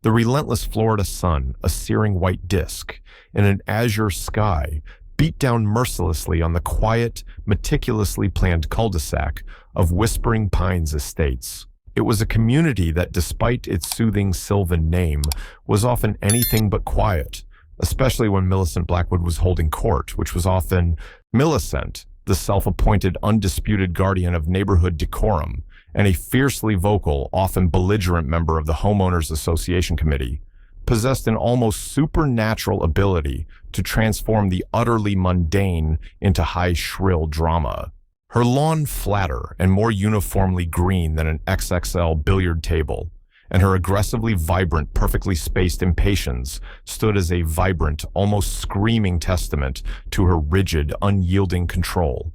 The relentless Florida sun, a searing white disk, in an azure sky, beat down mercilessly on the quiet, meticulously planned cul-de-sac of Whispering Pines Estates. It was a community that, despite its soothing sylvan name, was often anything but quiet, especially when Millicent Blackwood was holding court, which was often Millicent, the self-appointed undisputed guardian of neighborhood decorum, and a fiercely vocal, often belligerent member of the Homeowners Association Committee, possessed an almost supernatural ability to transform the utterly mundane into high, shrill drama. Her lawn flatter and more uniformly green than an XXL billiard table, and her aggressively vibrant, perfectly spaced impatience stood as a vibrant, almost screaming testament to her rigid, unyielding control.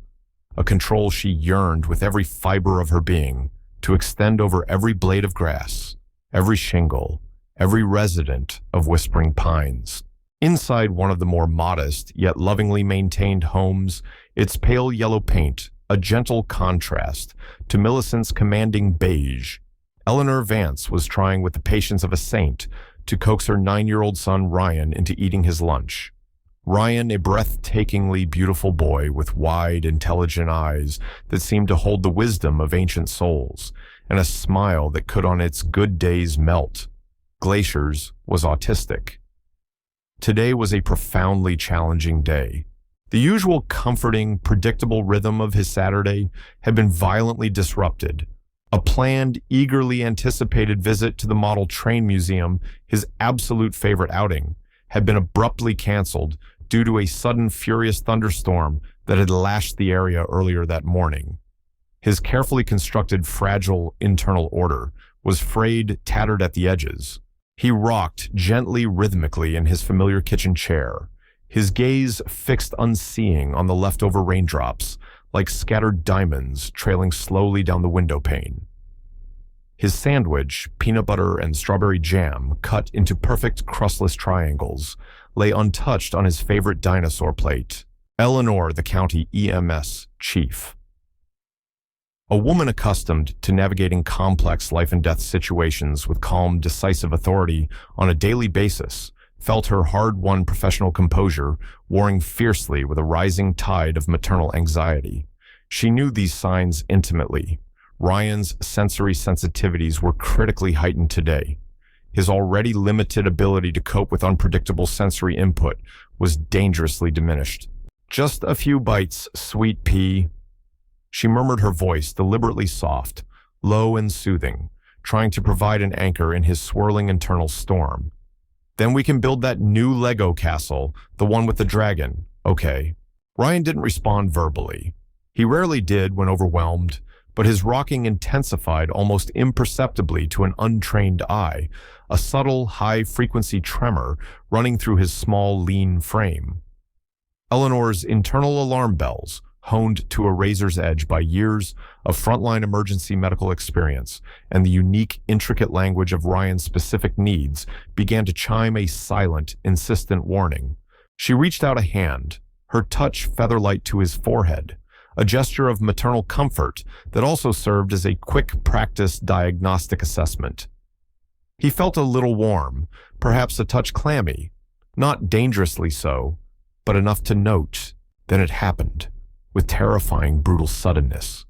A control she yearned with every fiber of her being to extend over every blade of grass, every shingle, every resident of Whispering Pines. Inside one of the more modest, yet lovingly maintained homes, its pale yellow paint, a gentle contrast to Millicent's commanding beige, Eleanor Vance was trying with the patience of a saint to coax her 9-year-old son Ryan into eating his lunch. Ryan, a breathtakingly beautiful boy with wide, intelligent eyes that seemed to hold the wisdom of ancient souls, and a smile that could on its good days melt. Glaciers was autistic. Today was a profoundly challenging day. The usual comforting, predictable rhythm of his Saturday had been violently disrupted. A planned, eagerly anticipated visit to the Model Train Museum, his absolute favorite outing, had been abruptly canceled due to a sudden furious thunderstorm that had lashed the area earlier that morning. His carefully constructed, fragile internal order was frayed, tattered at the edges. He rocked gently, rhythmically in his familiar kitchen chair, his gaze fixed unseeing on the leftover raindrops, like scattered diamonds trailing slowly down the window pane. His sandwich, peanut butter and strawberry jam cut into perfect crustless triangles, lay untouched on his favorite dinosaur plate. Eleanor, the County EMS Chief. A woman accustomed to navigating complex life-and-death situations with calm, decisive authority on a daily basis, felt her hard-won professional composure warring fiercely with a rising tide of maternal anxiety. She knew these signs intimately. Ryan's sensory sensitivities were critically heightened today. His already limited ability to cope with unpredictable sensory input was dangerously diminished. "Just a few bites, sweet pea." She murmured, her voice deliberately soft, low and soothing, trying to provide an anchor in his swirling internal storm. "Then we can build that new Lego castle, the one with the dragon, okay?" Ryan didn't respond verbally. He rarely did when overwhelmed, but his rocking intensified almost imperceptibly to an untrained eye, a subtle, high-frequency tremor running through his small, lean frame. Eleanor's internal alarm bells, honed to a razor's edge by years of frontline emergency medical experience and the unique, intricate language of Ryan's specific needs, began to chime a silent, insistent warning. She reached out a hand, her touch feather-light to his forehead, a gesture of maternal comfort that also served as a quick practice diagnostic assessment. He felt a little warm, perhaps a touch clammy, not dangerously so, but enough to note. Then it happened, with terrifying, brutal suddenness.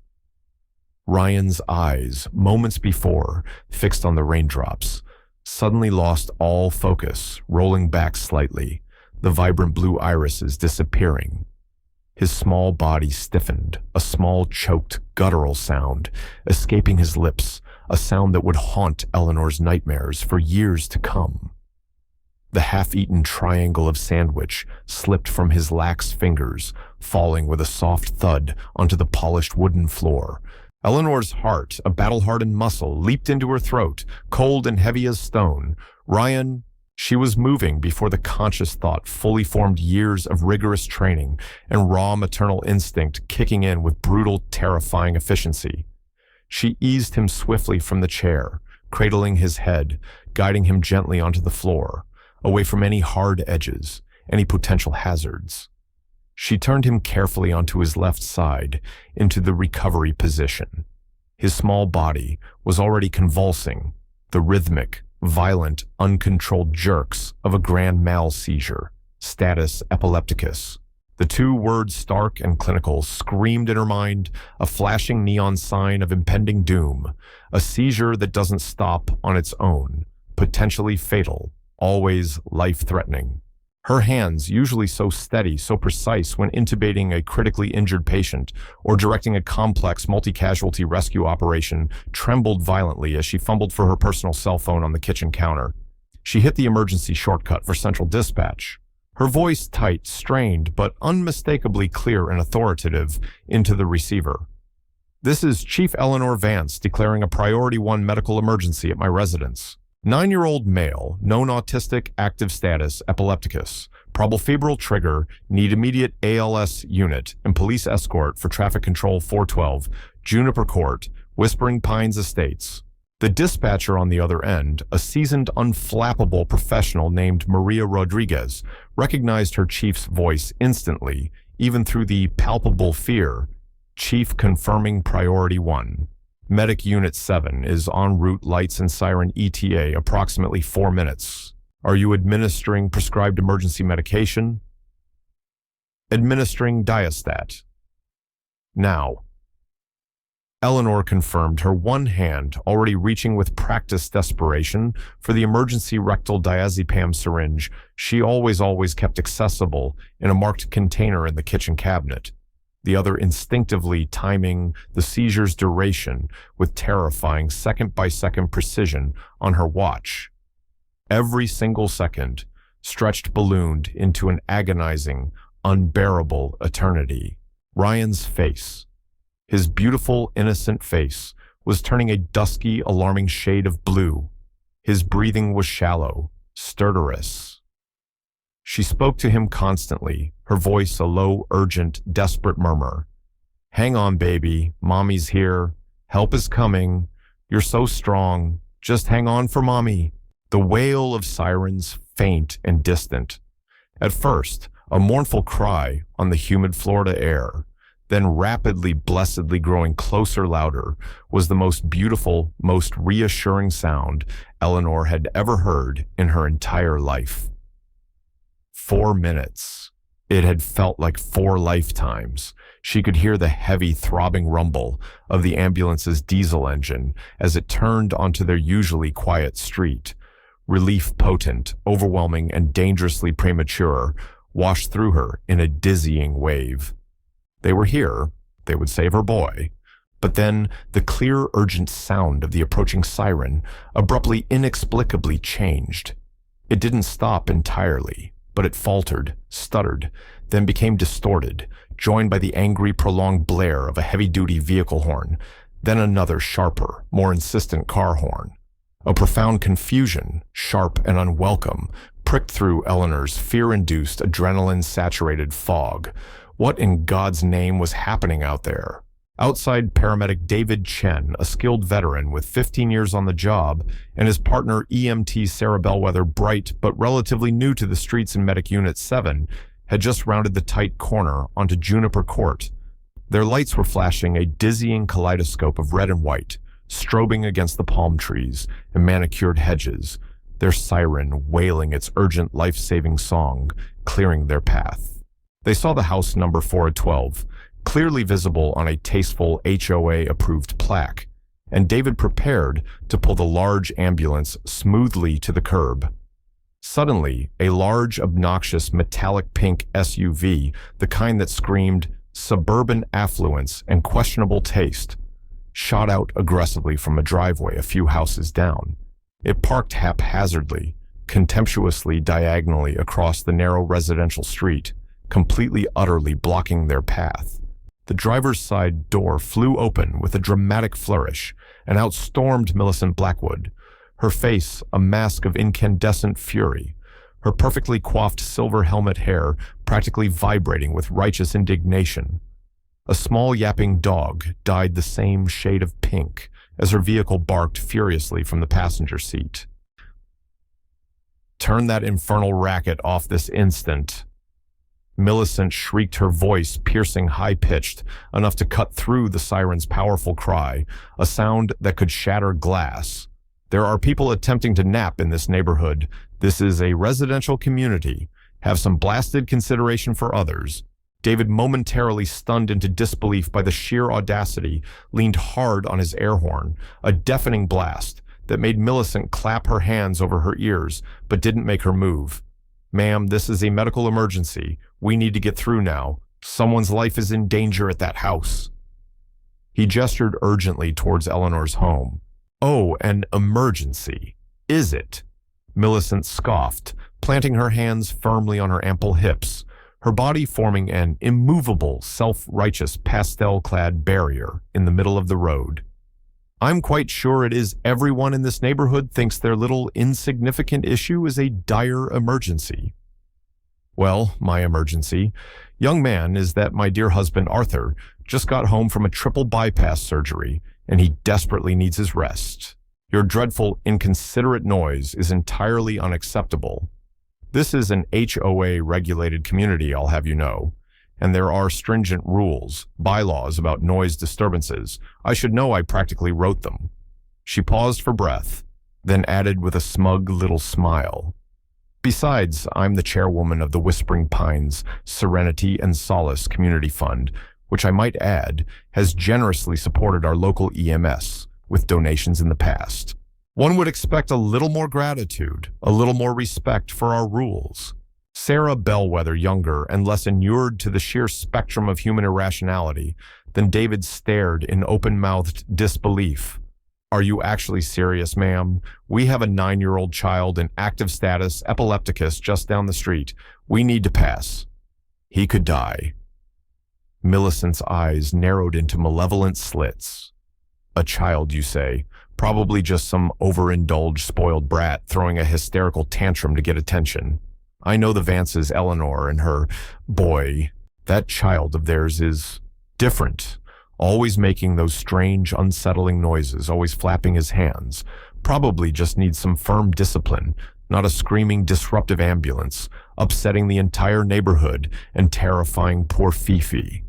Ryan's eyes, moments before, fixed on the raindrops, suddenly lost all focus, rolling back slightly, the vibrant blue irises disappearing. His small body stiffened, a small, choked, guttural sound escaping his lips, a sound that would haunt Eleanor's nightmares for years to come. The half-eaten triangle of sandwich slipped from his lax fingers, falling with a soft thud onto the polished wooden floor. Eleanor's heart, a battle-hardened muscle, leaped into her throat, cold and heavy as stone. Ryan, she was moving before the conscious thought fully formed years of rigorous training and raw maternal instinct kicking in with brutal, terrifying efficiency. She eased him swiftly from the chair, cradling his head, guiding him gently onto the floor, away from any hard edges, any potential hazards. She turned him carefully onto his left side, into the recovery position. His small body was already convulsing, the rhythmic, violent, uncontrolled jerks of a grand mal seizure, status epilepticus. The two words, stark and clinical, screamed in her mind, a flashing neon sign of impending doom, a seizure that doesn't stop on its own, potentially fatal, always life-threatening. Her hands, usually so steady, so precise when intubating a critically injured patient or directing a complex multi-casualty rescue operation, trembled violently as she fumbled for her personal cell phone on the kitchen counter. She hit the emergency shortcut for central dispatch. Her voice tight, strained, but unmistakably clear and authoritative into the receiver. "This is Chief Eleanor Vance declaring a Priority 1 medical emergency at my residence. 9-year-old male, known autistic, active status, epilepticus, probofebral trigger, need immediate ALS unit and police escort for traffic control 412, Juniper Court, Whispering Pines Estates." The dispatcher on the other end, a seasoned, unflappable professional named Maria Rodriguez, recognized her chief's voice instantly, even through the palpable fear. "Chief confirming Priority 1. Medic Unit 7 is en route, lights and siren ETA approximately 4 minutes. Are you administering prescribed emergency medication?" "Administering Diastat. Now." Eleanor confirmed, her one hand already reaching with practiced desperation for the emergency rectal diazepam syringe she always kept accessible in a marked container in the kitchen cabinet, the other instinctively timing the seizure's duration with terrifying second-by-second precision on her watch. Every single second stretched ballooned into an agonizing, unbearable eternity. Ryan's face, his beautiful, innocent face, was turning a dusky, alarming shade of blue. His breathing was shallow, stertorous. She spoke to him constantly, her voice a low, urgent, desperate murmur. "Hang on, baby. Mommy's here. Help is coming. You're so strong. Just hang on for Mommy." The wail of sirens, faint and distant. At first, a mournful cry on the humid Florida air, then rapidly, blessedly growing closer, louder, was the most beautiful, most reassuring sound Eleanor had ever heard in her entire life. 4 minutes. It had felt like 4 lifetimes. She could hear the heavy, throbbing rumble of the ambulance's diesel engine as it turned onto their usually quiet street. Relief potent, overwhelming, and dangerously premature, washed through her in a dizzying wave. They were here. They would save her boy. But then the clear, urgent sound of the approaching siren abruptly, inexplicably changed. It didn't stop entirely, but it faltered, stuttered, then became distorted, joined by the angry, prolonged blare of a heavy-duty vehicle horn, then another sharper, more insistent car horn. A profound confusion, sharp and unwelcome, pricked through Eleanor's fear-induced, adrenaline-saturated fog. What in God's name was happening out there? Outside, paramedic David Chen, a skilled veteran with 15 years on the job, and his partner EMT Sarah Bellwether, bright but relatively new to the streets in Medic Unit 7, had just rounded the tight corner onto Juniper Court. Their lights were flashing a dizzying kaleidoscope of red and white, strobing against the palm trees and manicured hedges, their siren wailing its urgent life-saving song, clearing their path. They saw the house number 412, clearly visible on a tasteful HOA-approved plaque, and David prepared to pull the large ambulance smoothly to the curb. Suddenly, a large, obnoxious, metallic pink SUV, the kind that screamed suburban affluence and questionable taste, shot out aggressively from a driveway a few houses down. It parked haphazardly, contemptuously diagonally across the narrow residential street, completely, utterly blocking their path. The driver's side door flew open with a dramatic flourish, and out stormed Millicent Blackwood, her face a mask of incandescent fury, her perfectly coiffed silver helmet hair practically vibrating with righteous indignation. A small yapping dog dyed the same shade of pink as her vehicle barked furiously from the passenger seat. "Turn that infernal racket off this instant." Millicent shrieked, her voice piercing, high-pitched, enough to cut through the siren's powerful cry, a sound that could shatter glass. There are people attempting to nap in this neighborhood. This is a residential community. Have some blasted consideration for others." David, momentarily stunned into disbelief by the sheer audacity, leaned hard on his air horn, a deafening blast that made Millicent clap her hands over her ears, but didn't make her move. "Ma'am, this is a medical emergency. We need to get through now. Someone's life is in danger at that house." He gestured urgently towards Eleanor's home. "Oh, an emergency, is it?" Millicent scoffed, planting her hands firmly on her ample hips, her body forming an immovable, self-righteous, pastel-clad barrier in the middle of the road. "I'm quite sure it is everyone in this neighborhood thinks their little insignificant issue is a dire emergency." "Well, my emergency, young man, is that my dear husband Arthur just got home from a triple bypass surgery, and he desperately needs his rest. Your dreadful, inconsiderate noise is entirely unacceptable. This is an HOA-regulated community, I'll have you know, and there are stringent rules, bylaws about noise disturbances. I should know, I practically wrote them." She paused for breath, then added with a smug little smile, "Besides, I'm the chairwoman of the Whispering Pines Serenity and Solace Community Fund, which I might add has generously supported our local EMS with donations in the past. One would expect a little more gratitude, a little more respect for our rules." Sarah Bellwether, younger and less inured to the sheer spectrum of human irrationality than David, stared in open-mouthed disbelief. "Are you actually serious, ma'am? We have a 9-year-old child in active status epilepticus just down the street. We need to pass. He could die." Millicent's eyes narrowed into malevolent slits. "A child, you say? Probably just some overindulged spoiled brat throwing a hysterical tantrum to get attention. I know the Vances, Eleanor and her boy. That child of theirs is different, always making those strange, unsettling noises, always flapping his hands. Probably just needs some firm discipline, not a screaming, disruptive ambulance, upsetting the entire neighborhood and terrifying poor Fifi."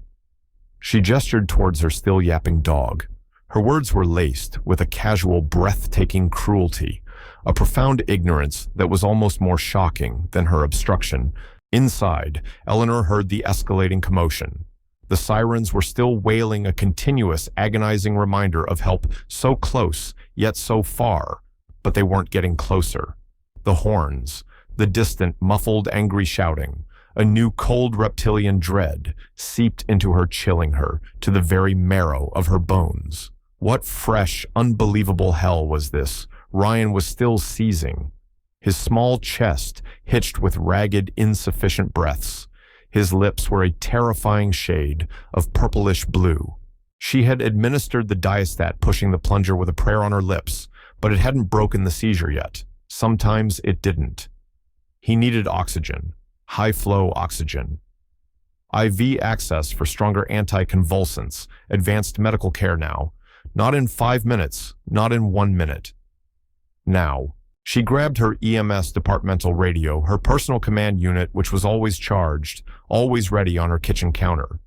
She gestured towards her still yapping dog. Her words were laced with a casual, breathtaking cruelty, a profound ignorance that was almost more shocking than her obstruction. Inside, Eleanor heard the escalating commotion. The sirens were still wailing, a continuous, agonizing reminder of help so close, yet so far, but they weren't getting closer. The horns, the distant, muffled, angry shouting, a new cold reptilian dread seeped into her, chilling her to the very marrow of her bones. What fresh, unbelievable hell was this? Ryan was still seizing, his small chest hitched with ragged, insufficient breaths. His lips were a terrifying shade of purplish blue. She had administered the diastat, pushing the plunger with a prayer on her lips, but it hadn't broken the seizure yet. Sometimes it didn't. He needed oxygen, high-flow oxygen. IV access for stronger anticonvulsants, advanced medical care now. Not in 5 minutes, not in 1 minute. Now. She grabbed her EMS departmental radio, her personal command unit, which was always charged, always ready on her kitchen counter.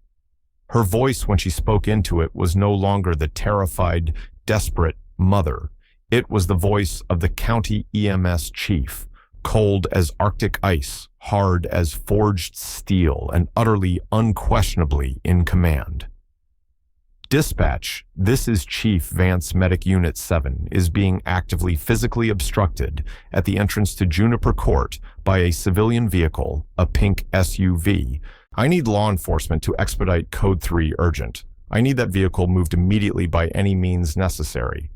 Her voice, when she spoke into it, was no longer the terrified, desperate mother. It was the voice of the County EMS Chief, cold as Arctic ice, hard as forged steel, and utterly, unquestionably in command. "Dispatch, this is Chief Vance Medic Unit 7, is being actively physically obstructed at the entrance to Juniper Court by a civilian vehicle, a pink SUV. I need law enforcement to expedite Code 3 urgent. I need that vehicle moved immediately by any means necessary.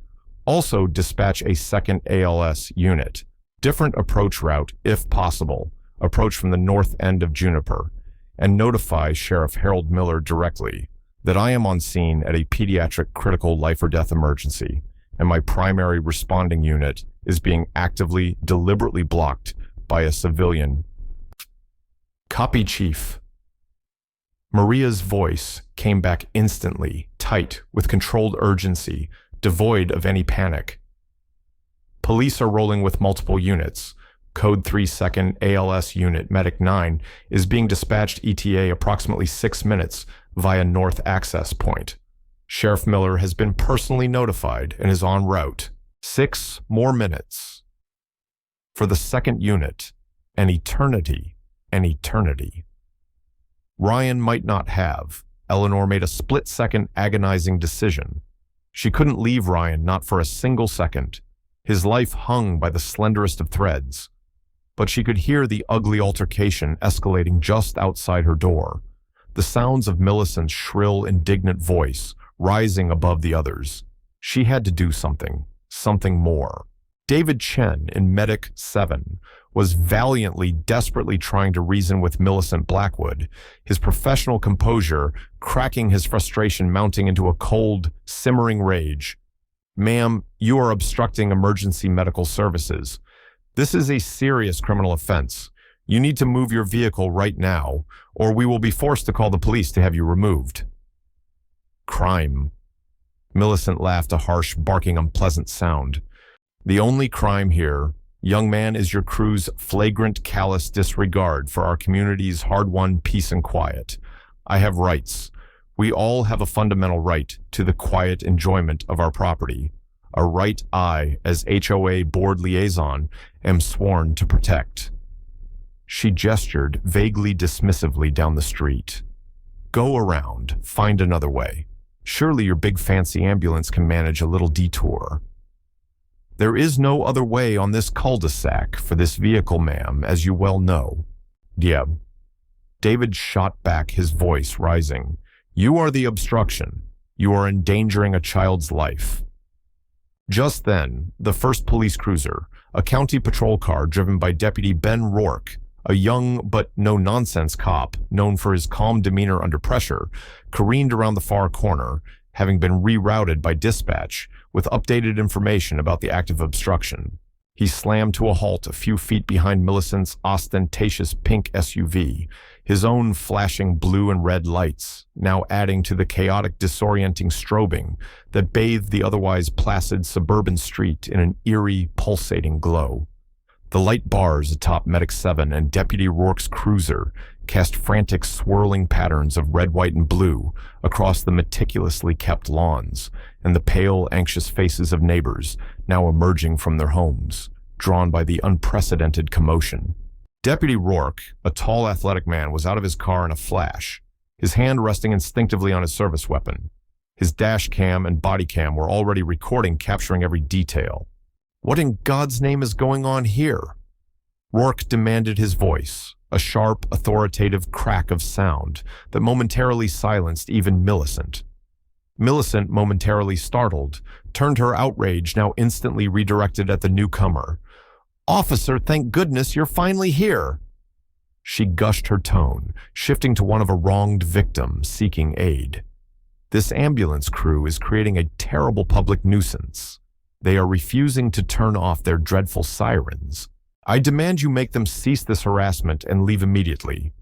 Also dispatch a second ALS unit. Different approach route, if possible. Approach from the north end of Juniper. And notify Sheriff Harold Miller directly that I am on scene at a pediatric critical life or death emergency, and my primary responding unit is being actively, deliberately blocked by a civilian." "Copy, Chief." Maria's voice came back instantly, tight, with controlled urgency, devoid of any panic. "Police are rolling with multiple units. Code 3 second ALS unit, Medic 9, is being dispatched ETA approximately 6 minutes via North Access Point. Sheriff Miller has been personally notified and is en route. 6 more minutes. For the second unit, an eternity, an eternity. Ryan might not have. Eleanor made a split-second agonizing decision. She couldn't leave Ryan, not for a single second. His life hung by the slenderest of threads. But she could hear the ugly altercation escalating just outside her door, the sounds of Millicent's shrill, indignant voice rising above the others. She had to do something more. David Chen in Medic 7 was valiantly, desperately trying to reason with Millicent Blackwood, his professional composure cracking his frustration mounting into a cold, simmering rage. "Ma'am, you are obstructing emergency medical services. This is a serious criminal offense. You need to move your vehicle right now, or we will be forced to call the police to have you removed." "Crime." Millicent laughed, a harsh, barking, unpleasant sound. "The only crime here, young man, is your crew's flagrant, callous disregard for our community's hard-won peace and quiet. I have rights. We all have a fundamental right to the quiet enjoyment of our property, a right I, as HOA board liaison, am sworn to protect." She gestured vaguely dismissively down the street. "Go around, find another way. Surely your big fancy ambulance can manage a little detour." "There is no other way on this cul-de-sac for this vehicle, ma'am, as you well know." "Yeah." David shot back, his voice rising. "You are the obstruction. You are endangering a child's life." Just then, the first police cruiser, a county patrol car driven by Deputy Ben Rourke, a young but no-nonsense cop known for his calm demeanor under pressure, careened around the far corner, having been rerouted by dispatch with updated information about the act of obstruction. He slammed to a halt a few feet behind Millicent's ostentatious pink SUV, his own flashing blue and red lights, now adding to the chaotic, disorienting strobing that bathed the otherwise placid suburban street in an eerie, pulsating glow. The light bars atop Medic 7 and Deputy Rourke's cruiser cast frantic, swirling patterns of red, white, and blue across the meticulously kept lawns, and the pale, anxious faces of neighbors now emerging from their homes, drawn by the unprecedented commotion. Deputy Rourke, a tall, athletic man, was out of his car in a flash, his hand resting instinctively on his service weapon. His Dashcam and bodycam were already recording, capturing every detail. "What in God's name is going on here?" Rourke demanded, his voice, a sharp, authoritative crack of sound that momentarily silenced even Millicent. Millicent, momentarily startled, turned her outrage, now instantly redirected at the newcomer. "Officer, thank goodness you're finally here." She gushed her tone, shifting to one of a wronged victim seeking aid. "This ambulance crew is creating a terrible public nuisance. They are refusing to turn off their dreadful sirens. I demand you make them cease this harassment and leave immediately."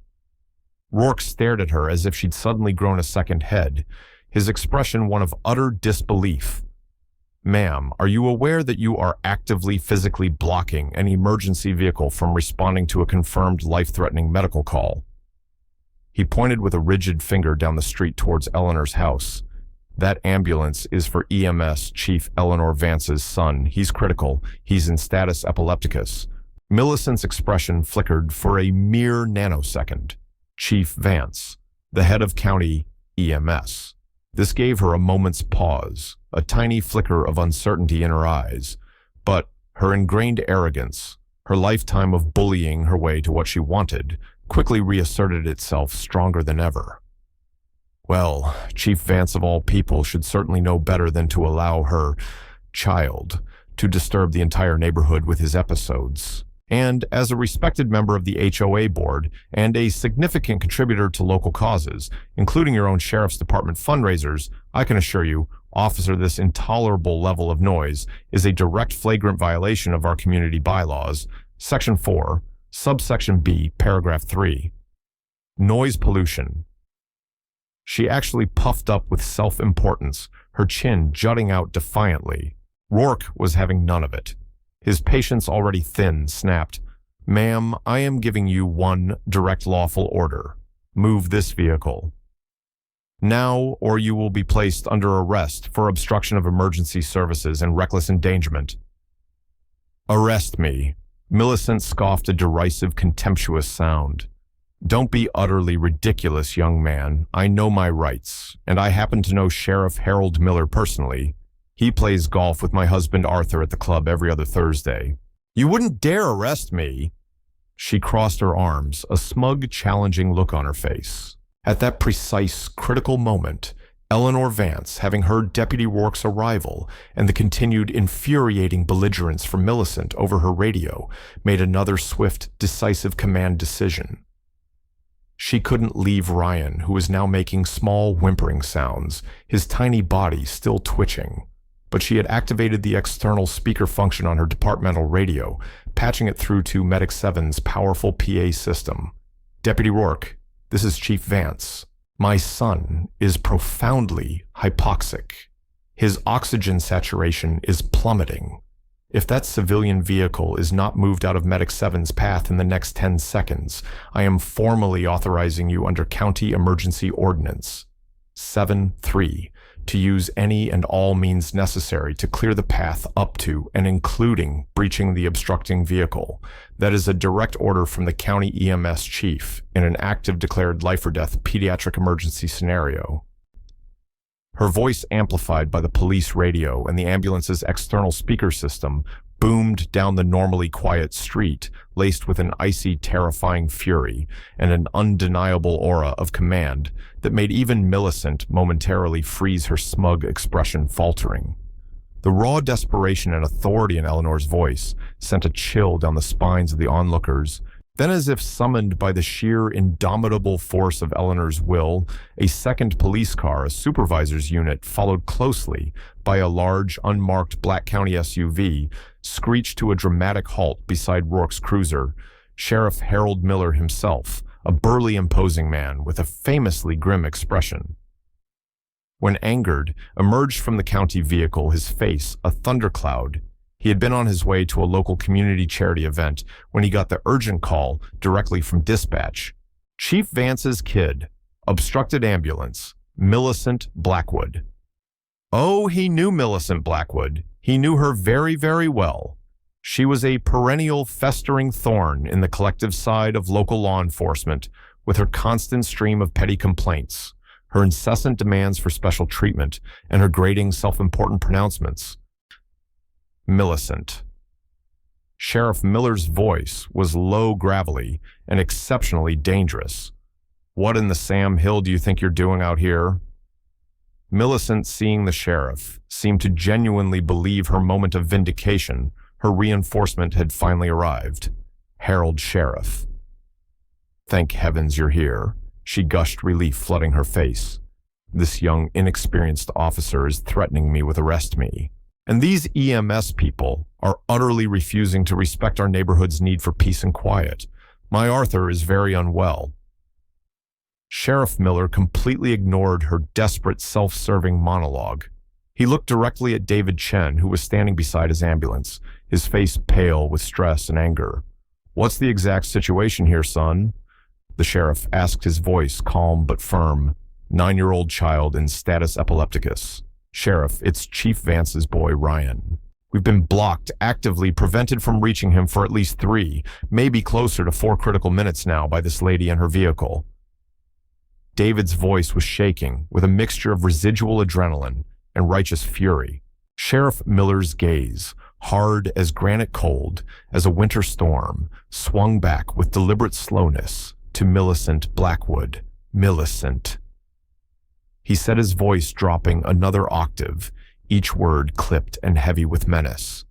Rourke stared at her as if she'd suddenly grown a second head, his expression one of utter disbelief. "Ma'am, are you aware that you are actively physically blocking an emergency vehicle from responding to a confirmed life-threatening medical call?" He pointed with a rigid finger down the street towards Eleanor's house. "That ambulance is for EMS Chief Eleanor Vance's son. He's critical. He's in status epilepticus." Millicent's expression flickered for a mere nanosecond. Chief Vance, the head of County EMS. This gave her a moment's pause, a tiny flicker of uncertainty in her eyes. But her ingrained arrogance, her lifetime of bullying her way to what she wanted, quickly reasserted itself stronger than ever. Well, Chief Vance of all people should certainly know better than to allow her child to disturb the entire neighborhood with his episodes. And as a respected member of the HOA board and a significant contributor to local causes, including your own sheriff's department fundraisers, I can assure you, officer, this intolerable level of noise is a direct flagrant violation of our community bylaws, Section 4, Subsection B, Paragraph 3. Noise pollution. She actually puffed up with self-importance, her chin jutting out defiantly. Rourke was having none of it. His patience already thin snapped, "Ma'am, I am giving you one direct lawful order. Move this vehicle." Now, or you will be placed under arrest for obstruction of emergency services and reckless endangerment." "Arrest me." Millicent scoffed a derisive, contemptuous sound. "Don't be utterly ridiculous, young man. I know my rights, and I happen to know Sheriff Harold Miller personally. He plays golf with my husband Arthur at the club every other Thursday." "You wouldn't dare arrest me." She crossed her arms, a smug, challenging look on her face. At that precise, critical moment, Eleanor Vance, having heard Deputy Rourke's arrival and the continued infuriating belligerence from Millicent over her radio, made another swift, decisive command decision. She couldn't leave Ryan, who was now making small, whimpering sounds, his tiny body still twitching. But she had activated the external speaker function on her departmental radio, patching it through to Medic 7's powerful PA system. "Deputy Rourke, this is Chief Vance. My son is profoundly hypoxic. His oxygen saturation is plummeting. If that civilian vehicle is not moved out of Medic 7's path in the next 10 seconds, I am formally authorizing you under County Emergency Ordinance 7-3 to use any and all means necessary to clear the path up to and including breaching the obstructing vehicle. That is a direct order from the County EMS Chief in an active declared life-or-death pediatric emergency scenario." Her voice, amplified by the police radio and the ambulance's external speaker system, boomed down the normally quiet street, laced with an icy, terrifying fury and an undeniable aura of command that made even Millicent momentarily freeze, her smug expression faltering. The raw desperation and authority in Eleanor's voice sent a chill down the spines of the onlookers. Then, as if summoned by the sheer indomitable force of Eleanor's will, a second police car, a supervisor's unit, followed closely by a large, unmarked Black County SUV, screeched to a dramatic halt beside Rourke's cruiser. Sheriff Harold Miller himself, a burly, imposing man with a famously grim expression. When angered, emerged from the county vehicle, his face a thundercloud. He had been on his way to a local community charity event when he got the urgent call directly from dispatch. "Chief Vance's kid. Obstructed ambulance. Millicent Blackwood." Oh, he knew Millicent Blackwood. He knew her very, very well. She was a perennial festering thorn in the collective side of local law enforcement, with her constant stream of petty complaints, her incessant demands for special treatment, and her grating, self-important pronouncements. Millicent. Sheriff Miller's voice was low, gravelly, and exceptionally dangerous. "What in the Sam Hill do you think you're doing out here?" Millicent, seeing the sheriff, seemed to genuinely believe her moment of vindication, her reinforcement had finally arrived. Harold Sheriff. "Thank heavens you're here," she gushed, relief flooding her face. "This young, inexperienced officer is threatening me with arrest me. And these EMS people are utterly refusing to respect our neighborhood's need for peace and quiet. My Arthur is very unwell." Sheriff Miller completely ignored her desperate, self-serving monologue. He looked directly at David Chen, who was standing beside his ambulance, his face pale with stress and anger. "What's the exact situation here, son?" The sheriff asked, his voice calm but firm. 9-year-old child in status epilepticus. "Sheriff, it's Chief Vance's boy, Ryan. We've been blocked, actively prevented from reaching him for at least 3, maybe closer to 4 critical minutes now by this lady and her vehicle." David's voice was shaking with a mixture of residual adrenaline and righteous fury. Sheriff Miller's gaze, hard as granite, cold as a winter storm, swung back with deliberate slowness to Millicent Blackwood. "Millicent." He said, his voice dropping another octave, each word clipped and heavy with menace.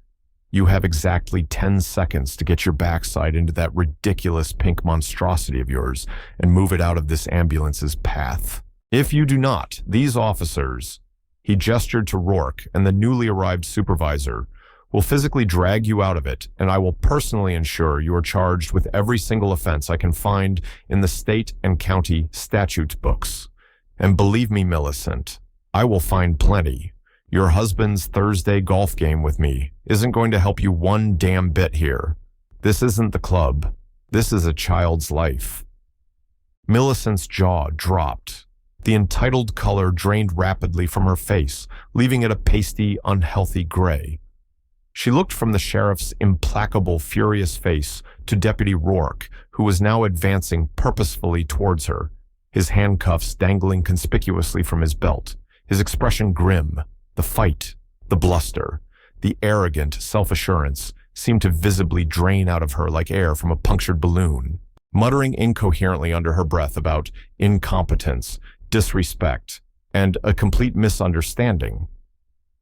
"You have exactly 10 seconds to get your backside into that ridiculous pink monstrosity of yours and move it out of this ambulance's path. If you do not, these officers," he gestured to Rourke and the newly arrived supervisor, "will physically drag you out of it, and I will personally ensure you are charged with every single offense I can find in the state and county statute books. And believe me, Millicent, I will find plenty. Your husband's Thursday golf game with me isn't going to help you one damn bit here. This isn't the club. This is a child's life." Millicent's jaw dropped. The entitled color drained rapidly from her face, leaving it a pasty, unhealthy gray. She looked from the sheriff's implacable, furious face to Deputy Rourke, who was now advancing purposefully towards her, his handcuffs dangling conspicuously from his belt, his expression grim. The fight, the bluster, the arrogant self-assurance seemed to visibly drain out of her like air from a punctured balloon. Muttering incoherently under her breath about incompetence, disrespect, and a complete misunderstanding,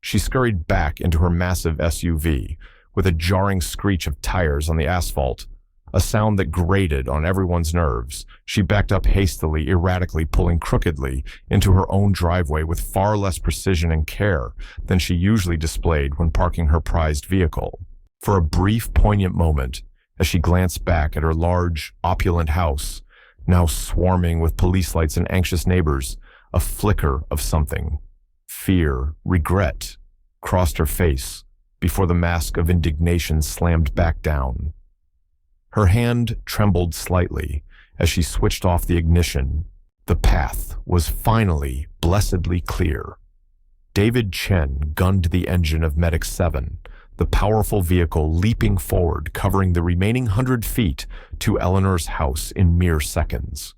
she scurried back into her massive SUV with a jarring screech of tires on the asphalt, a sound that grated on everyone's nerves. She backed up hastily, erratically, pulling crookedly into her own driveway with far less precision and care than she usually displayed when parking her prized vehicle. For a brief, poignant moment, as she glanced back at her large, opulent house, now swarming with police lights and anxious neighbors, a flicker of something, fear, regret, crossed her face before the mask of indignation slammed back down. Her hand trembled slightly as she switched off the ignition. The path was finally blessedly clear. David Chen gunned the engine of Medic 7, the powerful vehicle leaping forward, covering the remaining 100 feet to Eleanor's house in mere seconds.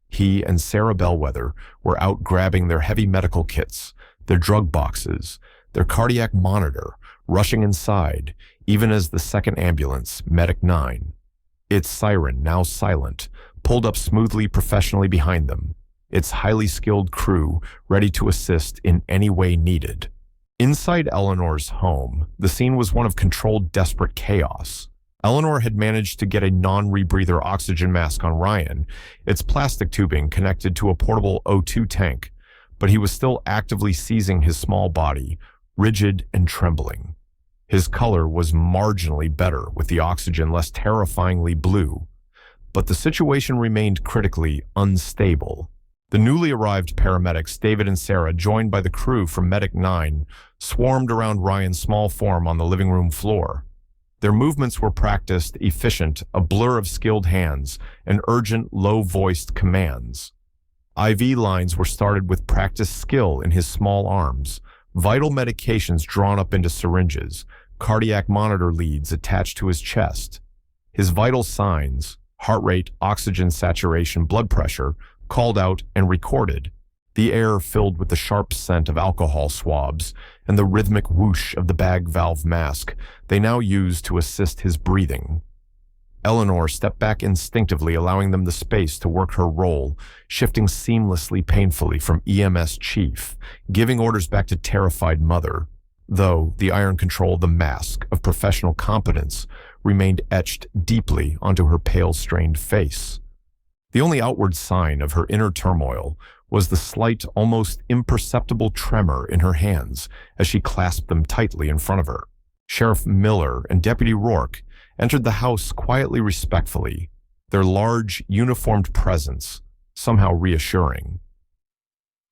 He and Sarah Bellwether were out grabbing their heavy medical kits, their drug boxes, their cardiac monitor, rushing inside, even as the second ambulance, Medic 9, its siren now silent, pulled up smoothly professionally behind them, its highly skilled crew ready to assist in any way needed. Inside Eleanor's home, the scene was one of controlled, desperate chaos. Eleanor had managed to get a non-rebreather oxygen mask on Ryan, its plastic tubing connected to a portable O2 tank, but he was still actively seizing his small body, rigid and trembling. His color was marginally better, with the oxygen less terrifyingly blue, but the situation remained critically unstable. The newly arrived paramedics, David and Sarah, joined by the crew from Medic 9, swarmed around Ryan's small form on the living room floor. Their movements were practiced, efficient, a blur of skilled hands, and urgent, low-voiced commands. IV lines were started with practiced skill in his small arms, vital medications drawn up into syringes, cardiac monitor leads attached to his chest. His vital signs, heart rate, oxygen saturation, blood pressure, called out and recorded, the air filled with the sharp scent of alcohol swabs and the rhythmic whoosh of the bag valve mask they now used to assist his breathing. Eleanor stepped back instinctively, allowing them the space to work her role, shifting seamlessly, painfully from EMS Chief, giving orders back to terrified Mother, though the iron control, the mask of professional competence, remained etched deeply onto her pale, strained face. The only outward sign of her inner turmoil was the slight, almost imperceptible tremor in her hands as she clasped them tightly in front of her. Sheriff Miller and Deputy Rourke entered the house quietly, respectfully, their large, uniformed presence somehow reassuring.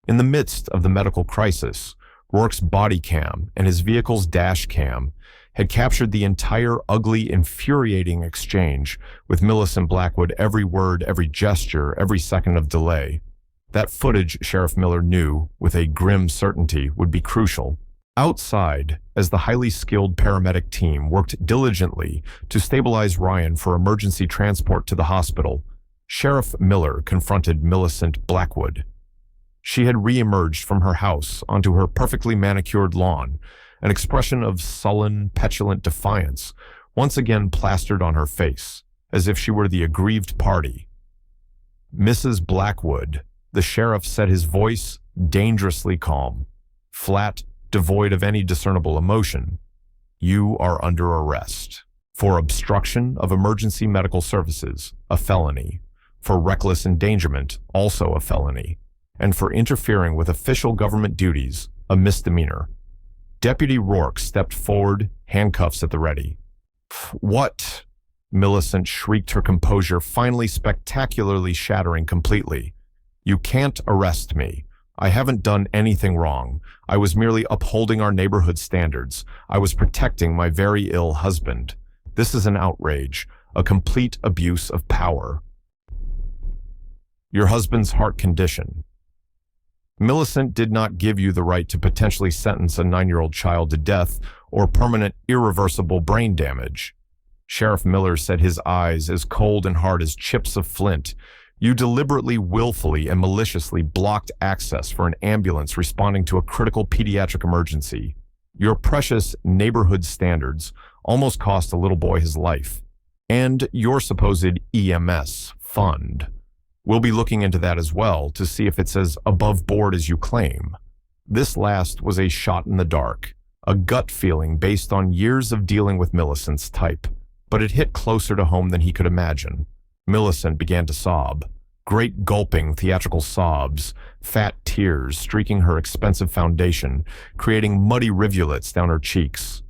In the midst of the medical crisis, Rourke's body cam and his vehicle's dash cam had captured the entire ugly, infuriating exchange with Millicent Blackwood, every word, every gesture, every second of delay. That footage, Sheriff Miller knew with a grim certainty, would be crucial. Outside, as the highly skilled paramedic team worked diligently to stabilize Ryan for emergency transport to the hospital, Sheriff Miller confronted Millicent Blackwood. She had re-emerged from her house onto her perfectly manicured lawn, an expression of sullen, petulant defiance once again plastered on her face, as if she were the aggrieved party. "Mrs. Blackwood," the sheriff said, his voice dangerously calm, flat, devoid of any discernible emotion. "You are under arrest. For obstruction of emergency medical services, a felony. For reckless endangerment, also a felony. And for interfering with official government duties, a misdemeanor." Deputy Rourke stepped forward, handcuffs at the ready. "What?" Millicent shrieked, her composure finally spectacularly shattering completely. "You can't arrest me. I haven't done anything wrong. I was merely upholding our neighborhood standards. I was protecting my very ill husband. This is an outrage, a complete abuse of power." "Your husband's heart condition." Millicent did not give you the right to potentially sentence a 9-year-old child to death or permanent irreversible brain damage. Sheriff Miller said, his eyes as cold and hard as chips of flint. You deliberately, willfully, and maliciously blocked access for an ambulance responding to a critical pediatric emergency. Your precious neighborhood standards almost cost a little boy his life. And your supposed EMS fund. We'll be looking into that as well to see if it's as above board as you claim. This last was a shot in the dark, a gut feeling based on years of dealing with Millicent's type, but it hit closer to home than he could imagine. Millicent began to sob. Great gulping theatrical sobs, fat tears streaking her expensive foundation, creating muddy rivulets down her cheeks.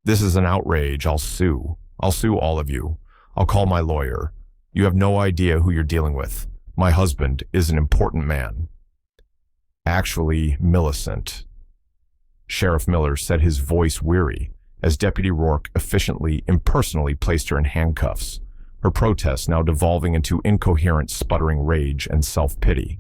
This is an outrage. I'll sue. I'll sue all of you. I'll call my lawyer. You have no idea who you're dealing with. My husband is an important man. Actually, Millicent. Sheriff Miller said, his voice weary, as Deputy Rourke efficiently, impersonally placed her in handcuffs, her protest now devolving into incoherent, sputtering rage and self-pity.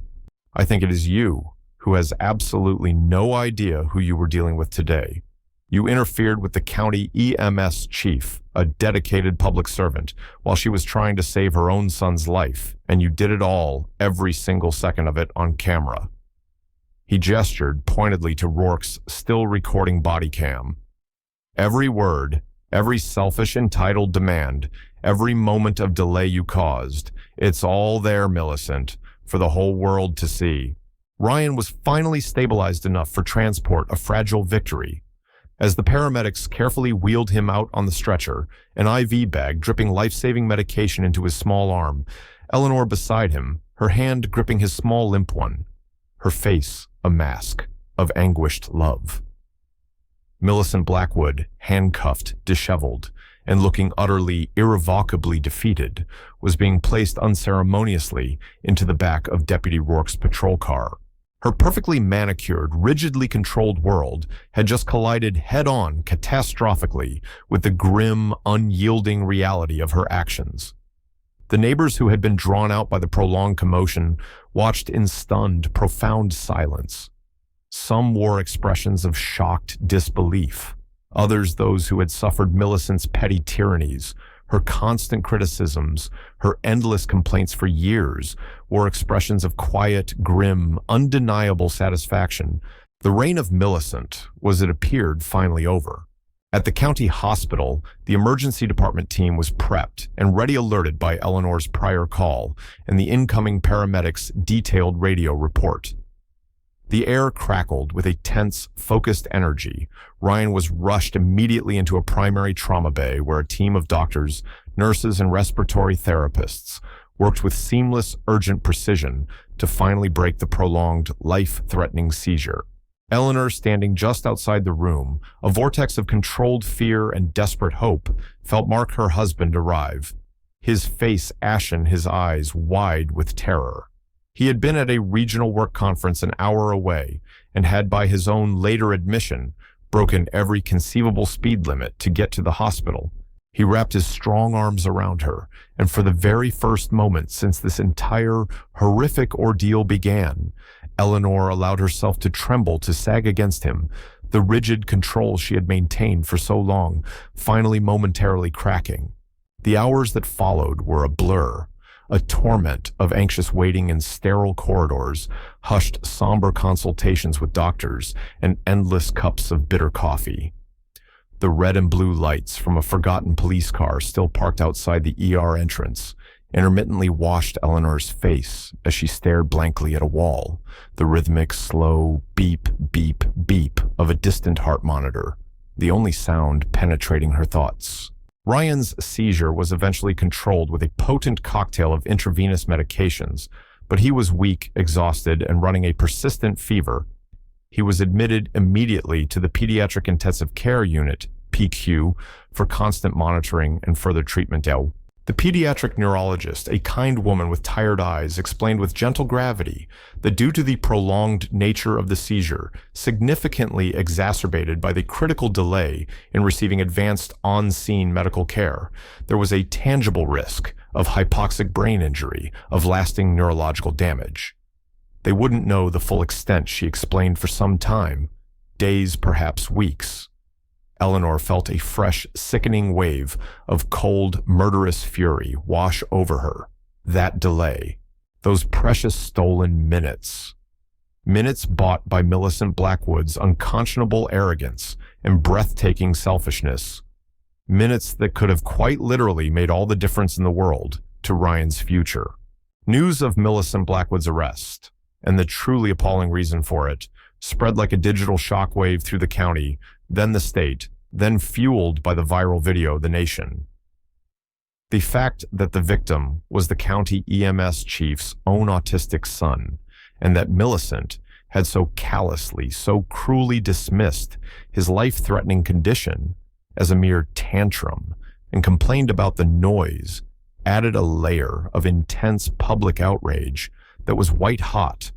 I think it is you who has absolutely no idea who you were dealing with today. You interfered with the County EMS Chief, a dedicated public servant, while she was trying to save her own son's life, and you did it all, every single second of it, on camera. He gestured pointedly to Rourke's still recording body cam. Every word, every selfish entitled demand, every moment of delay you caused, it's all there, Millicent, for the whole world to see. Ryan was finally stabilized enough for transport, a fragile victory. As the paramedics carefully wheeled him out on the stretcher, an IV bag dripping life-saving medication into his small arm, Eleanor beside him, her hand gripping his small limp one, her face a mask of anguished love. Millicent Blackwood, handcuffed, disheveled, and looking utterly, irrevocably defeated, was being placed unceremoniously into the back of Deputy Rourke's patrol car. Her perfectly manicured, rigidly controlled world had just collided head-on, catastrophically, with the grim, unyielding reality of her actions. The neighbors who had been drawn out by the prolonged commotion watched in stunned, profound silence. Some wore expressions of shocked disbelief. Others, those who had suffered Millicent's petty tyrannies, her constant criticisms, her endless complaints for years, wore expressions of quiet, grim, undeniable satisfaction. The reign of Millicent was, it appeared, finally over. At the county hospital, the emergency department team was prepped and ready alerted by Eleanor's prior call and the incoming paramedics' detailed radio report. The air crackled with a tense, focused energy. Ryan was rushed immediately into a primary trauma bay where a team of doctors, nurses, and respiratory therapists worked with seamless, urgent precision to finally break the prolonged, life-threatening seizure. Eleanor, standing just outside the room, a vortex of controlled fear and desperate hope, felt Mark, her husband, arrive. His face ashen, his eyes wide with terror. He had been at a regional work conference an hour away and had, by his own later admission, broken every conceivable speed limit to get to the hospital. He wrapped his strong arms around her, and for the very first moment since this entire horrific ordeal began, Eleanor allowed herself to tremble, to sag against him, the rigid control she had maintained for so long, finally momentarily cracking. The hours that followed were a blur. A torment of anxious waiting in sterile corridors, hushed somber consultations with doctors, and endless cups of bitter coffee. The red and blue lights from a forgotten police car still parked outside the ER entrance intermittently washed Eleanor's face as she stared blankly at a wall, the rhythmic, slow beep, beep, beep of a distant heart monitor, the only sound penetrating her thoughts. Ryan's seizure was eventually controlled with a potent cocktail of intravenous medications, but he was weak, exhausted, and running a persistent fever. He was admitted immediately to the Pediatric Intensive Care Unit, PQ, for constant monitoring and further treatment. The pediatric neurologist, a kind woman with tired eyes, explained with gentle gravity that due to the prolonged nature of the seizure, significantly exacerbated by the critical delay in receiving advanced on-scene medical care, there was a tangible risk of hypoxic brain injury, of lasting neurological damage. They wouldn't know the full extent, she explained, for some time, days, perhaps weeks. Eleanor felt a fresh, sickening wave of cold, murderous fury wash over her. That delay. Those precious stolen minutes. Minutes bought by Millicent Blackwood's unconscionable arrogance and breathtaking selfishness. Minutes that could have quite literally made all the difference in the world to Ryan's future. News of Millicent Blackwood's arrest, and the truly appalling reason for it, spread like a digital shockwave through the county, then the state, then fueled by the viral video, the nation. The fact that the victim was the County EMS Chief's own autistic son, and that Millicent had so callously, so cruelly dismissed his life-threatening condition as a mere tantrum and complained about the noise, added a layer of intense public outrage that was white-hot.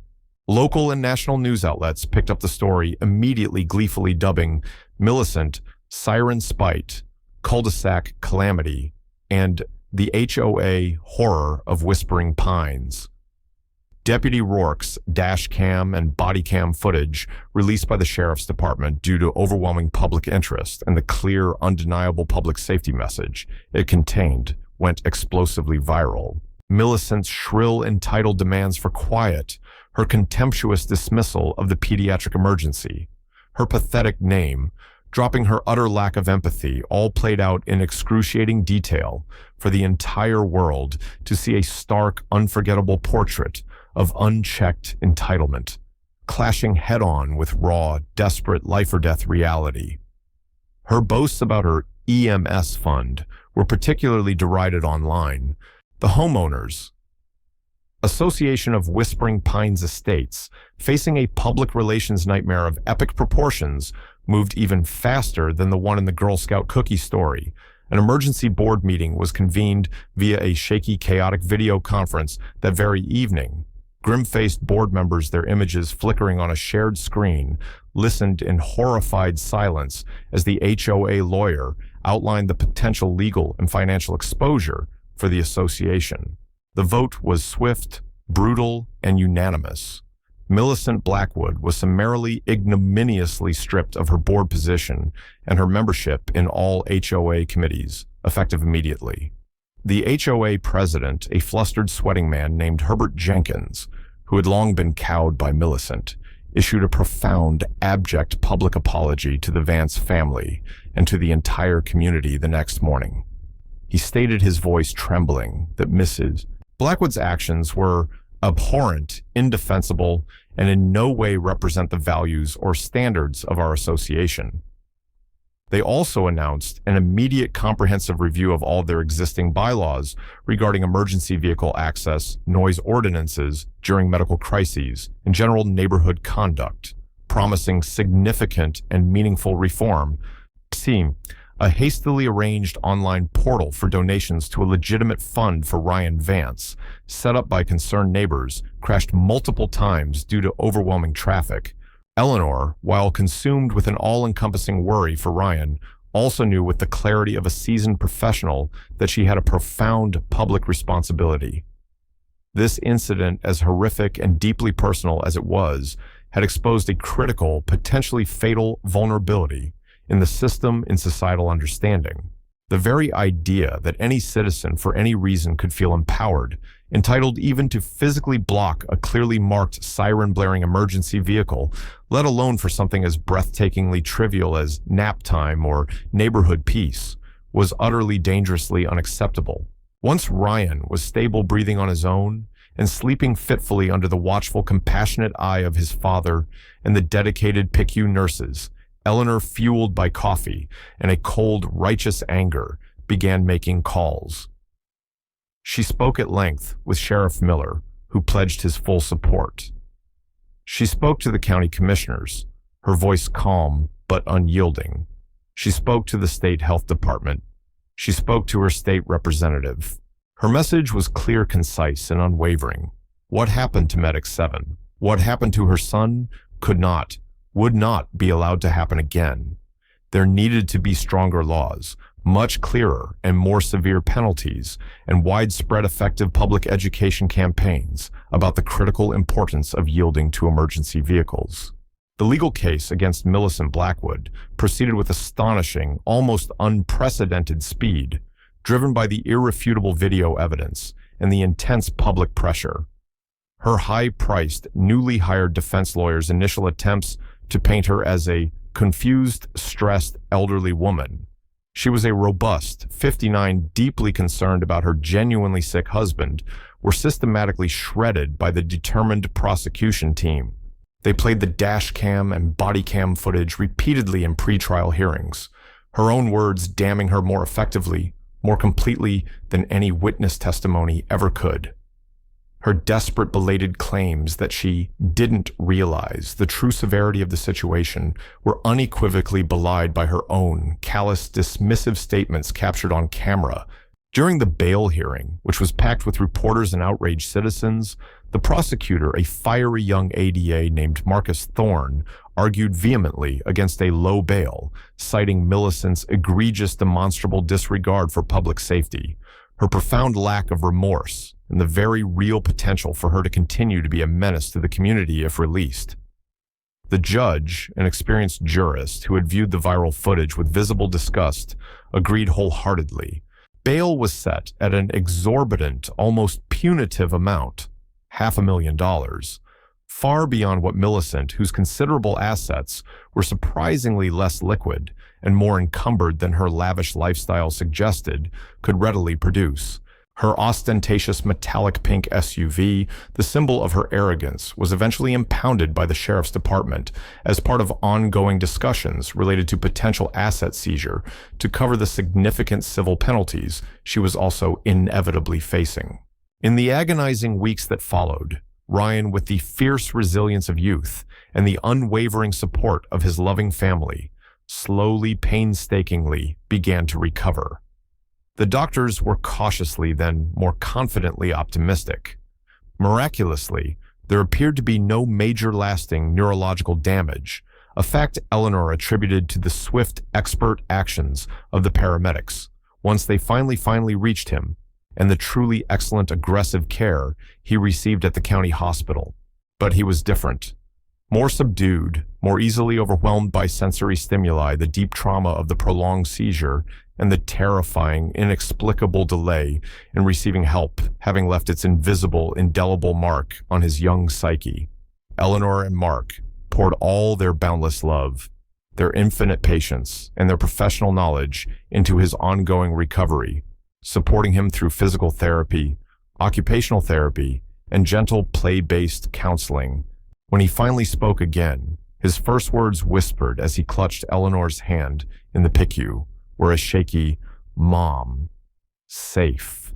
Local and national news outlets picked up the story, immediately gleefully dubbing Millicent Siren Spite, Cul-de-sac Calamity, and the HOA Horror of Whispering Pines. Deputy Rourke's Dashcam and bodycam footage released by the Sheriff's Department due to overwhelming public interest and the clear, undeniable public safety message it contained went explosively viral. Millicent's shrill, entitled demands for quiet, her contemptuous dismissal of the pediatric emergency, her pathetic name, dropping her utter lack of empathy, all played out in excruciating detail for the entire world to see a stark, unforgettable portrait of unchecked entitlement, clashing head-on with raw, desperate life-or-death reality. Her boasts about her EMS fund were particularly derided online. The homeowners, Association of Whispering Pines Estates, facing a public relations nightmare of epic proportions, moved even faster than the one in the Girl Scout cookie story. An emergency board meeting was convened via a shaky, chaotic video conference that very evening. Grim-faced board members, their images flickering on a shared screen, listened in horrified silence as the HOA lawyer outlined the potential legal and financial exposure for the association. The vote was swift, brutal, and unanimous. Millicent Blackwood was summarily, ignominiously stripped of her board position and her membership in all HOA committees, effective immediately. The HOA president, a flustered, sweating man named Herbert Jenkins, who had long been cowed by Millicent, issued a profound, abject public apology to the Vance family and to the entire community the next morning. He stated, his voice trembling, that Mrs. Blackwood's actions were abhorrent, indefensible, and in no way represent the values or standards of our association. They also announced an immediate comprehensive review of all their existing bylaws regarding emergency vehicle access, noise ordinances during medical crises, and general neighborhood conduct, promising significant and meaningful reform. A hastily arranged online portal for donations to a legitimate fund for Ryan Vance, set up by concerned neighbors, crashed multiple times due to overwhelming traffic. Eleanor, while consumed with an all-encompassing worry for Ryan, also knew with the clarity of a seasoned professional that she had a profound public responsibility. This incident, as horrific and deeply personal as it was, had exposed a critical, potentially fatal vulnerability in the system, in societal understanding. The very idea that any citizen for any reason could feel empowered, entitled even to physically block a clearly marked siren-blaring emergency vehicle, let alone for something as breathtakingly trivial as nap time or neighborhood peace, was utterly dangerously unacceptable. Once Ryan was stable, breathing on his own, and sleeping fitfully under the watchful, compassionate eye of his father and the dedicated PICU nurses, Eleanor, fueled by coffee and a cold, righteous anger, began making calls. She spoke at length with Sheriff Miller, who pledged his full support. She spoke to the county commissioners, her voice calm but unyielding. She spoke to the state health department. She spoke to her state representative. Her message was clear, concise, and unwavering. What happened to Medic 7? What happened to her son would not be allowed to happen again. There needed to be stronger laws, much clearer and more severe penalties, and widespread effective public education campaigns about the critical importance of yielding to emergency vehicles. The legal case against Millicent Blackwood proceeded with astonishing, almost unprecedented speed, driven by the irrefutable video evidence and the intense public pressure. Her high-priced, newly hired defense lawyer's initial attempts to paint her as a confused, stressed, elderly woman. She was a robust, 59, deeply concerned about her genuinely sick husband, were systematically shredded by the determined prosecution team. They played the Dashcam and body cam footage repeatedly in pretrial hearings, her own words damning her more effectively, more completely than any witness testimony ever could. Her desperate, belated claims that she didn't realize the true severity of the situation were unequivocally belied by her own callous, dismissive statements captured on camera. During the bail hearing, which was packed with reporters and outraged citizens, the prosecutor, a fiery young ADA named Marcus Thorne, argued vehemently against a low bail, citing Millicent's egregious, demonstrable disregard for public safety, her profound lack of remorse, and the very real potential for her to continue to be a menace to the community if released. The judge, an experienced jurist who had viewed the viral footage with visible disgust, agreed wholeheartedly. Bail was set at an exorbitant, almost punitive amount, $500,000, far beyond what Millicent, whose considerable assets were surprisingly less liquid and more encumbered than her lavish lifestyle suggested, could readily produce. Her ostentatious metallic pink SUV, the symbol of her arrogance, was eventually impounded by the sheriff's department as part of ongoing discussions related to potential asset seizure to cover the significant civil penalties she was also inevitably facing. In the agonizing weeks that followed, Ryan, with the fierce resilience of youth and the unwavering support of his loving family, slowly, painstakingly began to recover. The doctors were cautiously, then more confidently optimistic. Miraculously, there appeared to be no major lasting neurological damage, a fact Eleanor attributed to the swift, expert actions of the paramedics once they finally reached him, and the truly excellent aggressive care he received at the county hospital. But he was different. More subdued, more easily overwhelmed by sensory stimuli, the deep trauma of the prolonged seizure, and the terrifying, inexplicable delay in receiving help having left its invisible, indelible mark on his young psyche. Eleanor and Mark poured all their boundless love, their infinite patience, and their professional knowledge into his ongoing recovery, supporting him through physical therapy, occupational therapy, and gentle play-based counseling. When he finally spoke again, his first words whispered as he clutched Eleanor's hand in the PICU were a shaky, "Mom, safe,"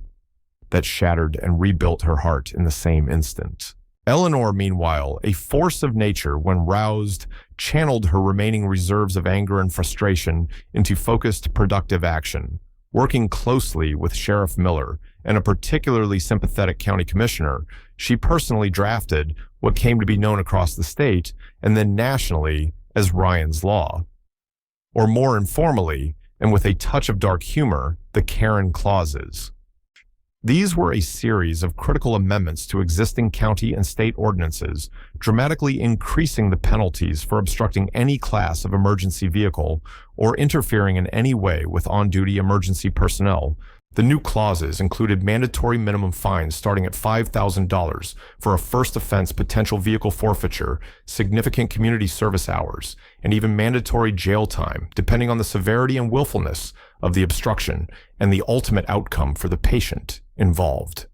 that shattered and rebuilt her heart in the same instant. Eleanor, meanwhile, a force of nature when roused, channeled her remaining reserves of anger and frustration into focused, productive action. Working closely with Sheriff Miller and a particularly sympathetic county commissioner, she personally drafted what came to be known across the state and then nationally as Ryan's Law. Or more informally, and with a touch of dark humor, the Karen clauses. These were a series of critical amendments to existing county and state ordinances, dramatically increasing the penalties for obstructing any class of emergency vehicle or interfering in any way with on-duty emergency personnel. The new clauses included mandatory minimum fines starting at $5,000 for a first offense potential vehicle forfeiture, significant community service hours, and even mandatory jail time, depending on the severity and willfulness of the obstruction and the ultimate outcome for the patient involved.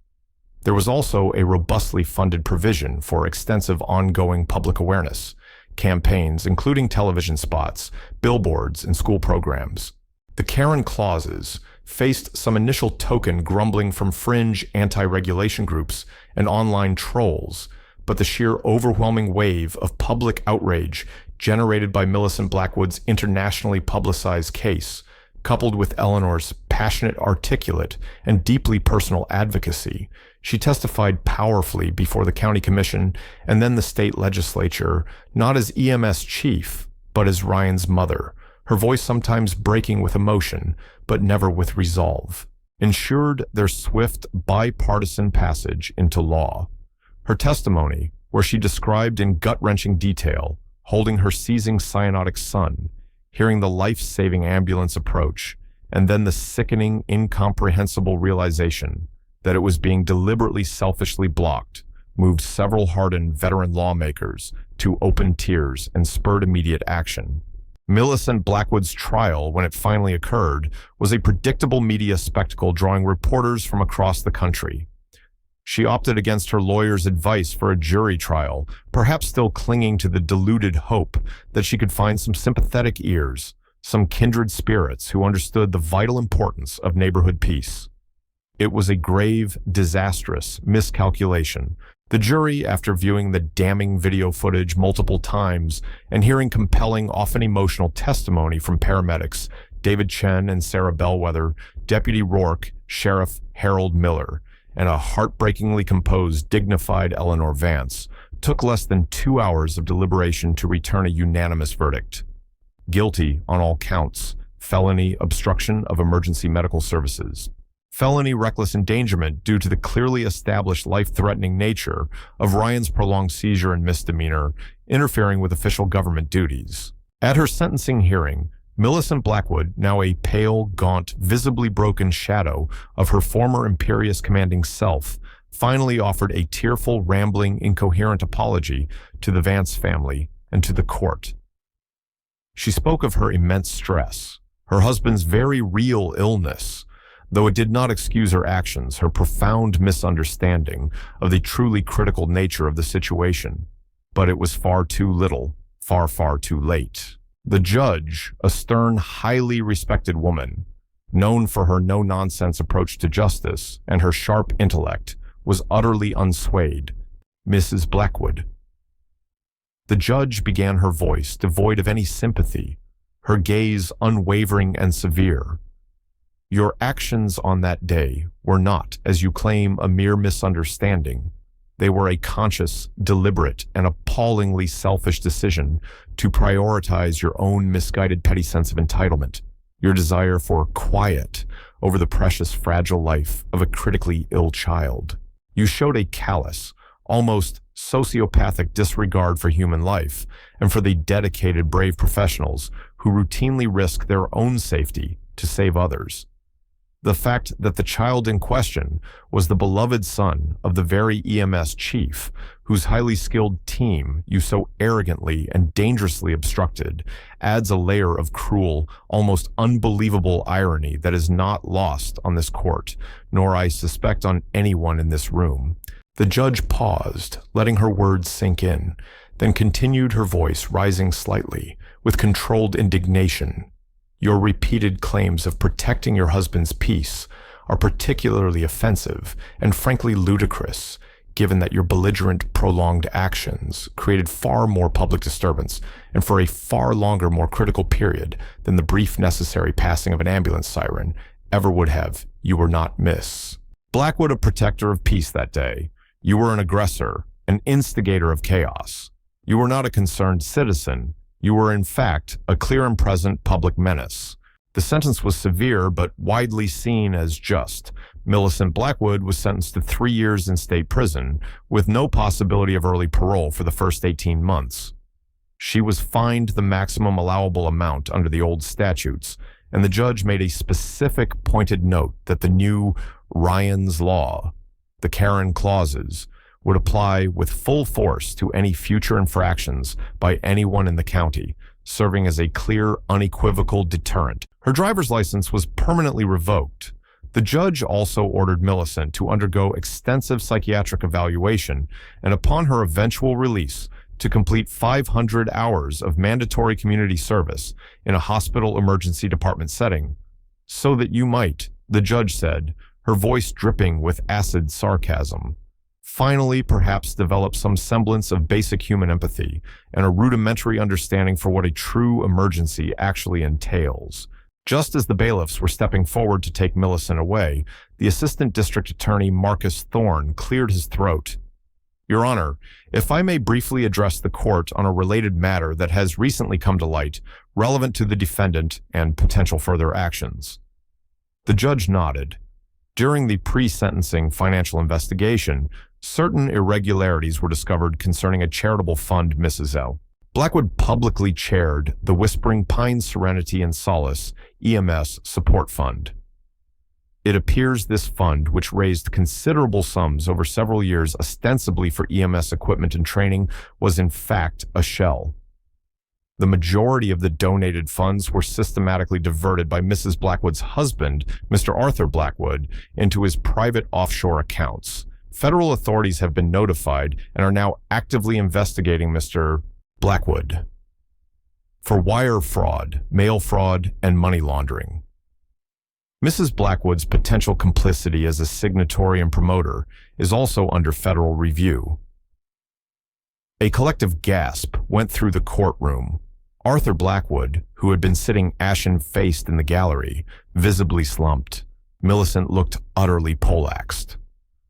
There was also a robustly funded provision for extensive ongoing public awareness campaigns, including television spots, billboards, and school programs. The Karen clauses faced some initial token grumbling from fringe anti-regulation groups and online trolls, but the sheer overwhelming wave of public outrage generated by Millicent Blackwood's internationally publicized case, coupled with Eleanor's passionate, articulate, and deeply personal advocacy, she testified powerfully before the county commission and then the state legislature, not as EMS chief, but as Ryan's mother, her voice sometimes breaking with emotion, but never with resolve, ensured their swift, bipartisan passage into law. Her testimony, where she described in gut-wrenching detail holding her seizing cyanotic son, hearing the life-saving ambulance approach, and then the sickening, incomprehensible realization that it was being deliberately selfishly blocked, moved several hardened veteran lawmakers to open tears and spurred immediate action. Millicent Blackwood's trial, when it finally occurred, was a predictable media spectacle drawing reporters from across the country. She opted against her lawyer's advice for a jury trial, perhaps still clinging to the deluded hope that she could find some sympathetic ears, some kindred spirits who understood the vital importance of neighborhood peace. It was a grave, disastrous miscalculation. The jury, after viewing the damning video footage multiple times and hearing compelling, often emotional testimony from paramedics David Chen and Sarah Bellwether, Deputy Rourke, Sheriff Harold Miller, and a heartbreakingly composed, dignified Eleanor Vance, took less than 2 hours of deliberation to return a unanimous verdict. Guilty on all counts: felony obstruction of emergency medical services, felony reckless endangerment due to the clearly established life-threatening nature of Ryan's prolonged seizure and misdemeanor, interfering with official government duties. At her sentencing hearing, Millicent Blackwood, now a pale, gaunt, visibly broken shadow of her former imperious commanding self, finally offered a tearful, rambling, incoherent apology to the Vance family and to the court. She spoke of her immense stress, her husband's very real illness, though it did not excuse her actions, her profound misunderstanding of the truly critical nature of the situation. But it was far too little, far, far too late. The judge, a stern, highly respected woman, known for her no-nonsense approach to justice and her sharp intellect, was utterly unswayed. Mrs. Blackwood. The judge began, her voice devoid of any sympathy, her gaze unwavering and severe. Your actions on that day were not, as you claim, a mere misunderstanding. They were a conscious, deliberate, and appallingly selfish decision to prioritize your own misguided petty sense of entitlement, your desire for quiet over the precious, fragile life of a critically ill child. You showed a callous, almost sociopathic disregard for human life and for the dedicated, brave professionals who routinely risk their own safety to save others. The fact that the child in question was the beloved son of the very EMS chief, whose highly skilled team you so arrogantly and dangerously obstructed, adds a layer of cruel, almost unbelievable irony that is not lost on this court, nor I suspect on anyone in this room. The judge paused, letting her words sink in, then continued, her voice rising slightly, with controlled indignation. Your repeated claims of protecting your husband's peace are particularly offensive and frankly ludicrous, given that your belligerent, prolonged actions created far more public disturbance and for a far longer, more critical period than the brief necessary passing of an ambulance siren ever would have. You were not Miss Blackwood, a protector of peace that day. You were an aggressor, an instigator of chaos. You were not a concerned citizen. You were, in fact, a clear and present public menace. The sentence was severe, but widely seen as just. Millicent Blackwood was sentenced to 3 years in state prison, with no possibility of early parole for the first 18 months. She was fined the maximum allowable amount under the old statutes, and the judge made a specific pointed note that the new Ryan's Law, the Karen clauses, would apply with full force to any future infractions by anyone in the county, serving as a clear, unequivocal deterrent. Her driver's license was permanently revoked. The judge also ordered Millicent to undergo extensive psychiatric evaluation and, upon her eventual release, to complete 500 hours of mandatory community service in a hospital emergency department setting, so that you might, the judge said, her voice dripping with acid sarcasm, finally perhaps develop some semblance of basic human empathy and a rudimentary understanding for what a true emergency actually entails. Just as the bailiffs were stepping forward to take Millicent away, the Assistant District Attorney Marcus Thorne cleared his throat. Your Honor, if I may briefly address the court on a related matter that has recently come to light relevant to the defendant and potential further actions. The judge nodded. During the pre-sentencing financial investigation, certain irregularities were discovered concerning a charitable fund Mrs. L. Blackwood publicly chaired the Whispering Pines Serenity and Solace EMS Support Fund. It appears this fund, which raised considerable sums over several years ostensibly for EMS equipment and training, was in fact a shell. The majority of the donated funds were systematically diverted by Mrs. Blackwood's husband, Mr. Arthur Blackwood, into his private offshore accounts. Federal authorities have been notified and are now actively investigating Mr. Blackwood for wire fraud, mail fraud, and money laundering. Mrs. Blackwood's potential complicity as a signatory and promoter is also under federal review. A collective gasp went through the courtroom. Arthur Blackwood, who had been sitting ashen-faced in the gallery, visibly slumped. Millicent looked utterly poleaxed.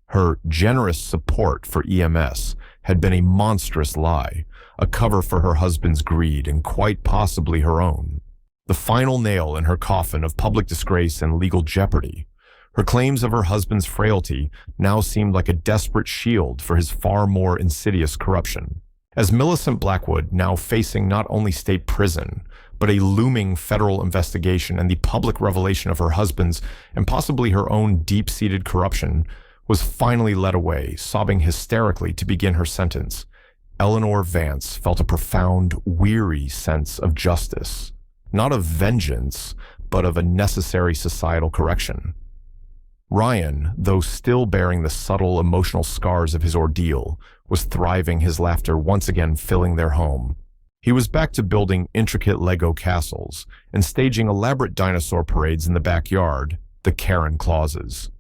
Her generous support for EMS had been a monstrous lie, a cover for her husband's greed and quite possibly her own. The final nail in her coffin of public disgrace and legal jeopardy. Her claims of her husband's frailty now seemed like a desperate shield for his far more insidious corruption. As Millicent Blackwood, now facing not only state prison, but a looming federal investigation and the public revelation of her husband's and possibly her own deep-seated corruption, was finally led away, sobbing hysterically to begin her sentence, Eleanor Vance felt a profound, weary sense of justice. Not of vengeance, but of a necessary societal correction. Ryan, though still bearing the subtle emotional scars of his ordeal, was thriving, his laughter once again filling their home. He was back to building intricate Lego castles and staging elaborate dinosaur parades in the backyard, the Karen clauses.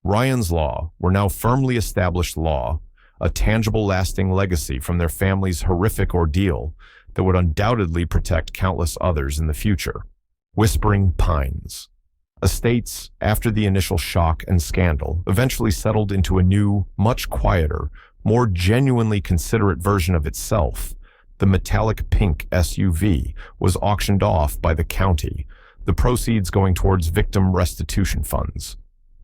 Ryan's Law were now firmly established law, a tangible lasting legacy from their family's horrific ordeal that would undoubtedly protect countless others in the future. Whispering Pines. Estates, after the initial shock and scandal, eventually settled into a new, much quieter, more genuinely considerate version of itself. The metallic pink SUV was auctioned off by the county, the proceeds going towards victim restitution funds.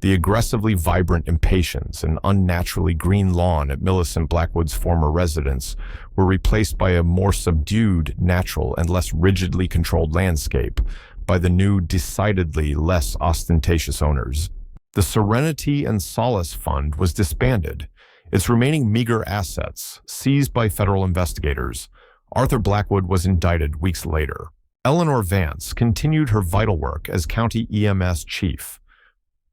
The aggressively vibrant impatiens and unnaturally green lawn at Millicent Blackwood's former residence were replaced by a more subdued, natural, and less rigidly controlled landscape by the new, decidedly less ostentatious owners. The Serenity and Solace Fund was disbanded, its remaining meager assets seized by federal investigators. Arthur Blackwood was indicted weeks later. Eleanor Vance continued her vital work as County EMS Chief.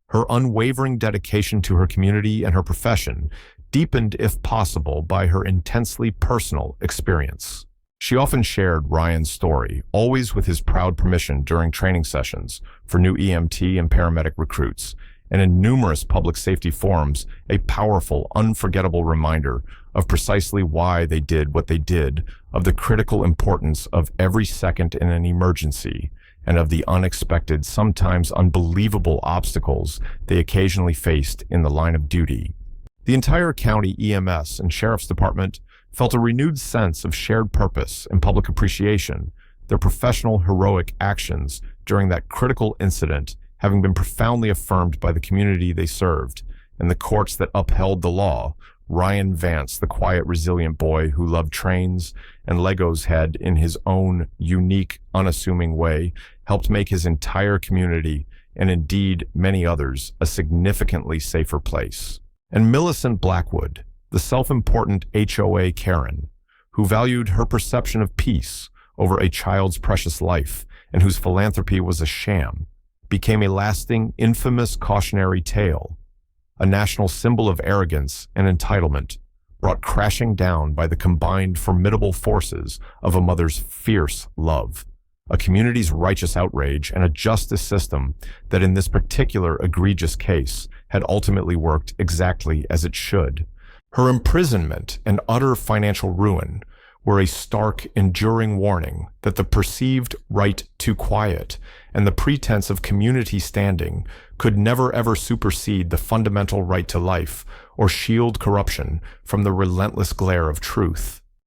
Her unwavering dedication to her community and her profession deepened, if possible, by her intensely personal experience. She often shared Ryan's story, always with his proud permission during training sessions for new EMT and paramedic recruits, and in numerous public safety forums, a powerful, unforgettable reminder of precisely why they did what they did, of the critical importance of every second in an emergency, and of the unexpected, sometimes unbelievable obstacles they occasionally faced in the line of duty. The entire county EMS and Sheriff's Department felt a renewed sense of shared purpose and public appreciation, their professional, heroic actions during that critical incident having been profoundly affirmed by the community they served and the courts that upheld the law. Ryan Vance, the quiet, resilient boy who loved trains and Legos, had, in his own unique, unassuming way, helped make his entire community, and indeed many others, a significantly safer place. And Millicent Blackwood, the self-important HOA Karen, who valued her perception of peace over a child's precious life and whose philanthropy was a sham, became a lasting, infamous cautionary tale, a national symbol of arrogance and entitlement, brought crashing down by the combined formidable forces of a mother's fierce love, a community's righteous outrage, and a justice system that in this particular egregious case had ultimately worked exactly as it should. Her imprisonment and utter financial ruin were a stark, enduring warning that the perceived right to quiet and the pretense of community standing could never ever supersede the fundamental right to life or shield corruption from the relentless glare of truth.